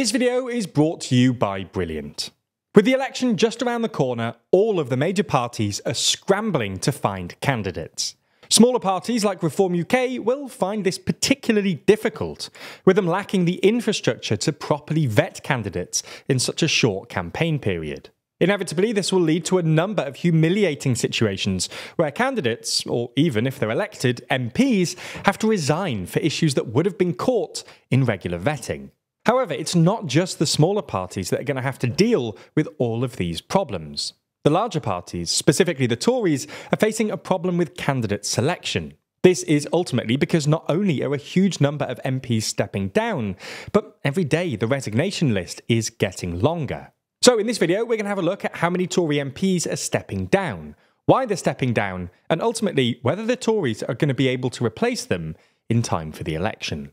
This video is brought to you by Brilliant. With the election just around the corner, all of the major parties are scrambling to find candidates. Smaller parties like Reform UK will find this particularly difficult, with them lacking the infrastructure to properly vet candidates in such a short campaign period. Inevitably, this will lead to a number of humiliating situations where candidates, or even if they're elected, MPs, have to resign for issues that would have been caught in regular vetting. However, it's not just the smaller parties that are going to have to deal with all of these problems. The larger parties, specifically the Tories, are facing a problem with candidate selection. This is ultimately because not only are a huge number of MPs stepping down, but every day the resignation list is getting longer. So in this video, we're going to have a look at how many Tory MPs are stepping down, why they're stepping down, and ultimately whether the Tories are going to be able to replace them in time for the election.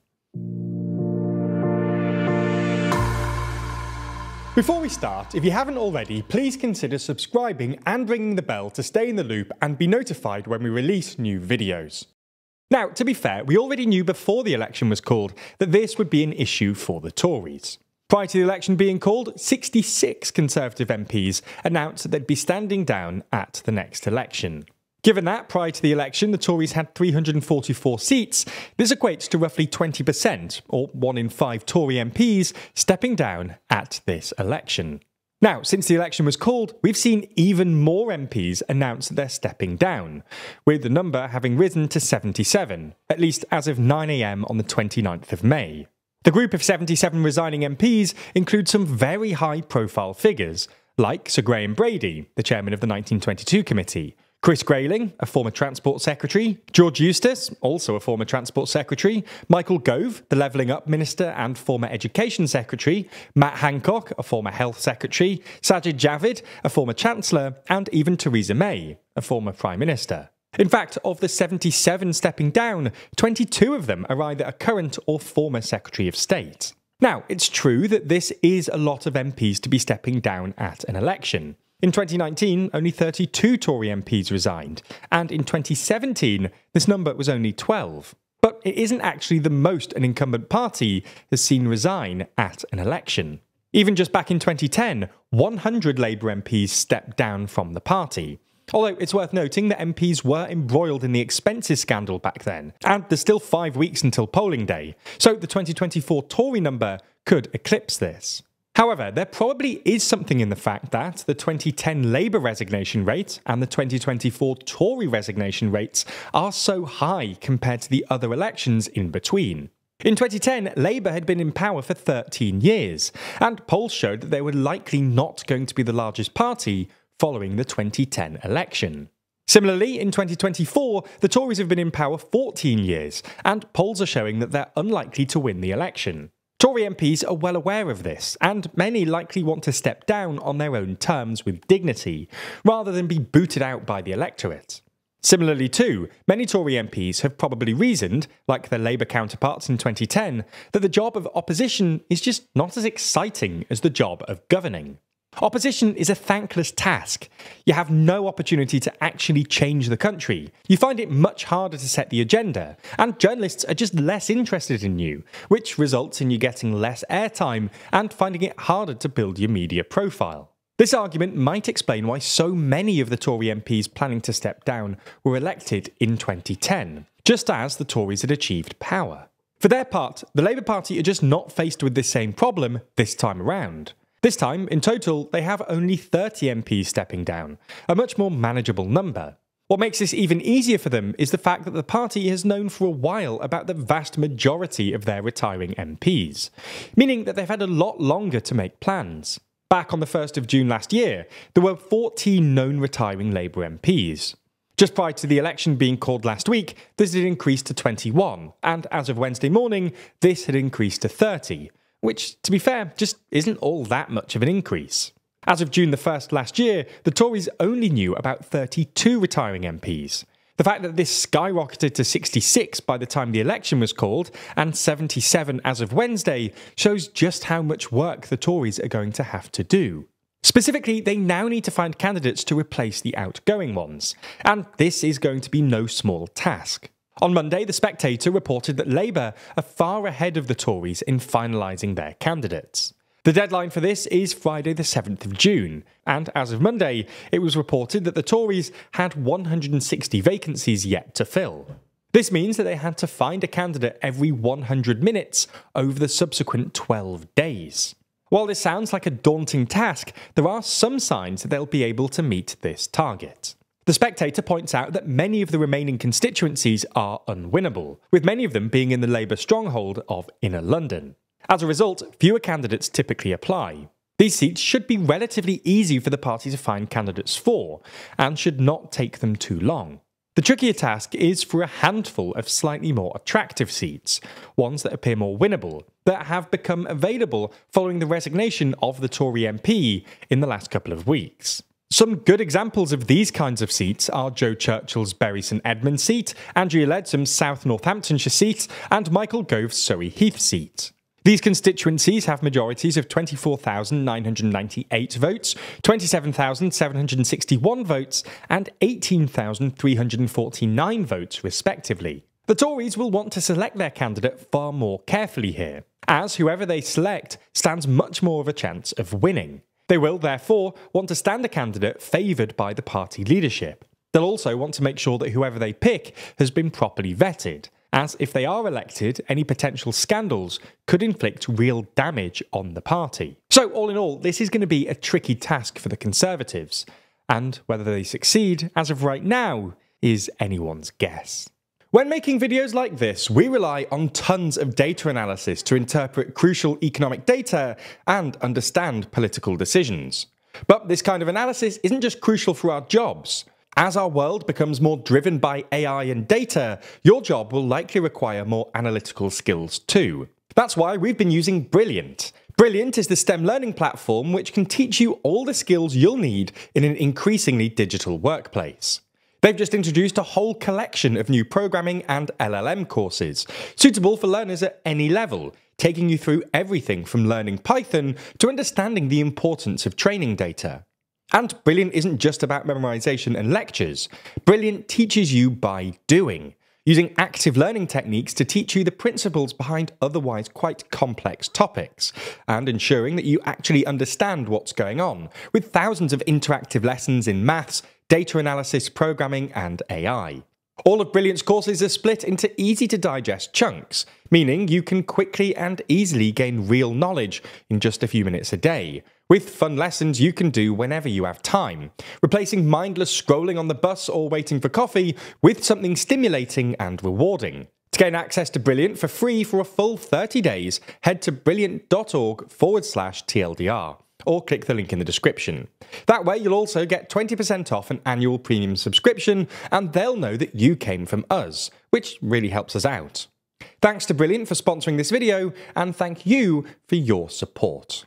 Before we start, if you haven't already, please consider subscribing and ringing the bell to stay in the loop and be notified when we release new videos. Now, to be fair, we already knew before the election was called that this would be an issue for the Tories. Prior to the election being called, 66 Conservative MPs announced that they'd be standing down at the next election. Given that, prior to the election, the Tories had 344 seats, this equates to roughly 20%, or 1 in 5 Tory MPs, stepping down at this election. Now, since the election was called, we've seen even more MPs announce that they're stepping down, with the number having risen to 77, at least as of 9 AM on the 29th of May. The group of 77 resigning MPs includes some very high-profile figures, like Sir Graham Brady, the chairman of the 1922 committee, Chris Grayling, a former Transport Secretary, George Eustice, also a former Transport Secretary, Michael Gove, the Levelling Up Minister and former Education Secretary, Matt Hancock, a former Health Secretary, Sajid Javid, a former Chancellor, and even Theresa May, a former Prime Minister. In fact, of the 77 stepping down, 22 of them are either a current or former Secretary of State. Now, it's true that this is a lot of MPs to be stepping down at an election. In 2019, only 32 Tory MPs resigned, and in 2017, this number was only 12. But it isn't actually the most an incumbent party has seen resign at an election. Even just back in 2010, 100 Labour MPs stepped down from the party. Although it's worth noting that MPs were embroiled in the expenses scandal back then, and there's still 5 weeks until polling day, so the 2024 Tory number could eclipse this. However, there probably is something in the fact that the 2010 Labour resignation rate and the 2024 Tory resignation rates are so high compared to the other elections in between. In 2010, Labour had been in power for 13 years, and polls showed that they were likely not going to be the largest party following the 2010 election. Similarly, in 2024, the Tories have been in power 14 years, and polls are showing that they're unlikely to win the election. Tory MPs are well aware of this, and many likely want to step down on their own terms with dignity, rather than be booted out by the electorate. Similarly too, many Tory MPs have probably reasoned, like their Labour counterparts in 2010, that the job of opposition is just not as exciting as the job of governing. Opposition is a thankless task. You have no opportunity to actually change the country. You find it much harder to set the agenda, and journalists are just less interested in you, which results in you getting less airtime and finding it harder to build your media profile. This argument might explain why so many of the Tory MPs planning to step down were elected in 2010, just as the Tories had achieved power. For their part, the Labour Party are just not faced with this same problem this time around. This time, in total, they have only 30 MPs stepping down, a much more manageable number. What makes this even easier for them is the fact that the party has known for a while about the vast majority of their retiring MPs, meaning that they've had a lot longer to make plans. Back on the 1st of June last year, there were 14 known retiring Labour MPs. Just prior to the election being called last week, this had increased to 21, and as of Wednesday morning, this had increased to 30. Which, to be fair, just isn't all that much of an increase. As of June the 1st last year, the Tories only knew about 32 retiring MPs. The fact that this skyrocketed to 66 by the time the election was called, and 77 as of Wednesday, shows just how much work the Tories are going to have to do. Specifically, they now need to find candidates to replace the outgoing ones, and this is going to be no small task. On Monday, The Spectator reported that Labour are far ahead of the Tories in finalising their candidates. The deadline for this is Friday the 7th of June, and as of Monday, it was reported that the Tories had 160 vacancies yet to fill. This means that they had to find a candidate every 100 minutes over the subsequent 12 days. While this sounds like a daunting task, there are some signs that they'll be able to meet this target. The Spectator points out that many of the remaining constituencies are unwinnable, with many of them being in the Labour stronghold of Inner London. As a result, fewer candidates typically apply. These seats should be relatively easy for the party to find candidates for, and should not take them too long. The trickier task is for a handful of slightly more attractive seats, ones that appear more winnable, that have become available following the resignation of the Tory MP in the last couple of weeks. Some good examples of these kinds of seats are Joe Churchill's Bury St Edmunds seat, Andrea Leadsom's South Northamptonshire seat, and Michael Gove's Surrey Heath seat. These constituencies have majorities of 24,998 votes, 27,761 votes, and 18,349 votes, respectively. The Tories will want to select their candidate far more carefully here, as whoever they select stands much more of a chance of winning. They will, therefore, want to stand a candidate favoured by the party leadership. They'll also want to make sure that whoever they pick has been properly vetted, as if they are elected, any potential scandals could inflict real damage on the party. So all in all, this is going to be a tricky task for the Conservatives, and whether they succeed, as of right now, is anyone's guess. When making videos like this, we rely on tons of data analysis to interpret crucial economic data and understand political decisions. But this kind of analysis isn't just crucial for our jobs. As our world becomes more driven by AI and data, your job will likely require more analytical skills too. That's why we've been using Brilliant. Brilliant is the STEM learning platform which can teach you all the skills you'll need in an increasingly digital workplace. They've just introduced a whole collection of new programming and LLM courses, suitable for learners at any level, taking you through everything from learning Python to understanding the importance of training data. And Brilliant isn't just about memorization and lectures. Brilliant teaches you by doing, using active learning techniques to teach you the principles behind otherwise quite complex topics, and ensuring that you actually understand what's going on, with thousands of interactive lessons in maths, data analysis, programming, and AI. All of Brilliant's courses are split into easy-to-digest chunks, meaning you can quickly and easily gain real knowledge in just a few minutes a day, with fun lessons you can do whenever you have time, replacing mindless scrolling on the bus or waiting for coffee with something stimulating and rewarding. To gain access to Brilliant for free for a full 30 days, head to brilliant.org/TLDR. or click the link in the description. That way you'll also get 20% off an annual premium subscription, and they'll know that you came from us, which really helps us out. Thanks to Brilliant for sponsoring this video, and thank you for your support.